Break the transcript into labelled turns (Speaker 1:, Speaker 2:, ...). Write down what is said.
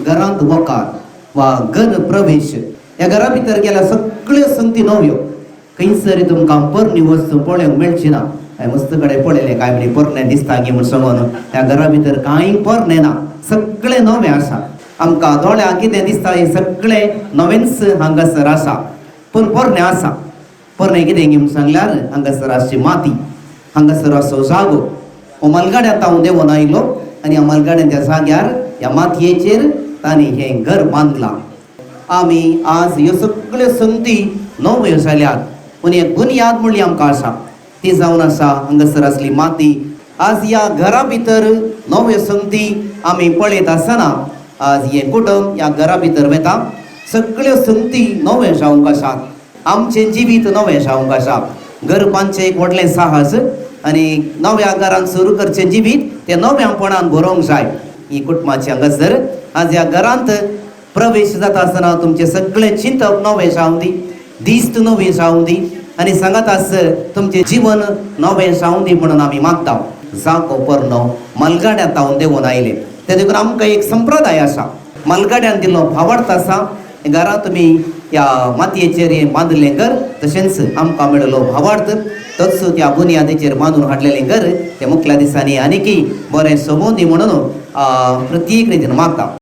Speaker 1: घरांत वकार वा घर प्रवेश ह्या घरा भितर गेल्या सगळ्यो संगती नव्यो खंयसरी तुमकां परणी वस्तू पळोवंक मेळची ना. हांवें मस्त कडेन पळयलें काय म्हणजे परणें दिसता की म्हूण सांगून ह्या घरा भितर कांय परणें ना, सगळें नवें आसा. आमकां दोळ्याक कितें दिसता हें सगळें नवेंच हांगासर आसा, पूण परणें आसा. परणें कितें गी म्हूण सांगल्यार हांगासर आसची माती, हांगासर आसचो जागो. हो मलगाड्यांत हांव देंवन आयलो आनी ह्या मलगाड्यांच्या जाग्यार ह्या मातयेचेर तांणी हें घर बांदलां. आमी आज ह्यो सगळ्यो संगती नव्यो जाल्यात, पूण एक बुनयाद म्हणली आमकां आसा ती जावन आसा हांगासर आसली माती. आज ह्या घरा भितर नव्यो संगती आमी पळयत आसतना आज हें कुटुंब ह्या घरा भितर वेता. सगळ्यो संगती नव्यो जावंक आसात, आमचें जिवीत नवें जावंक आसा. घर बांदचें एक व्हडलें साहस आनी नव्या घरान सुरू करचें जिवीत तें नव्यापणान भरोवंक जाय. ही कुटुंबाची हांगासर आज ह्या घरांत प्रवेश जाता आसतना तुमचें सगळें चिंतप नवें जावं दी, दिस्त नवी जावं दी आनी सांगात आस तुमचें जीवन नवें जावं दी म्हणून आमी मागता. जाको परनो मलगाड्यांत हांव देंवन आयलें. ते देखून आमकां एक संप्रदाय आसा, मलगाड्यान दिल्लो भावार्थ आसा. घरांत तुमी ह्या मातयेचेर हें बांदलें घर, तशेंच आमकां मेळिल्लो भावार्थ तोच त्या बुनयादेचेर बांदून हाडलेलें घर तें मुखल्या दिसांनी आनीकय बरें सोबून दी म्हणून प्रत्येक रितीन मागता.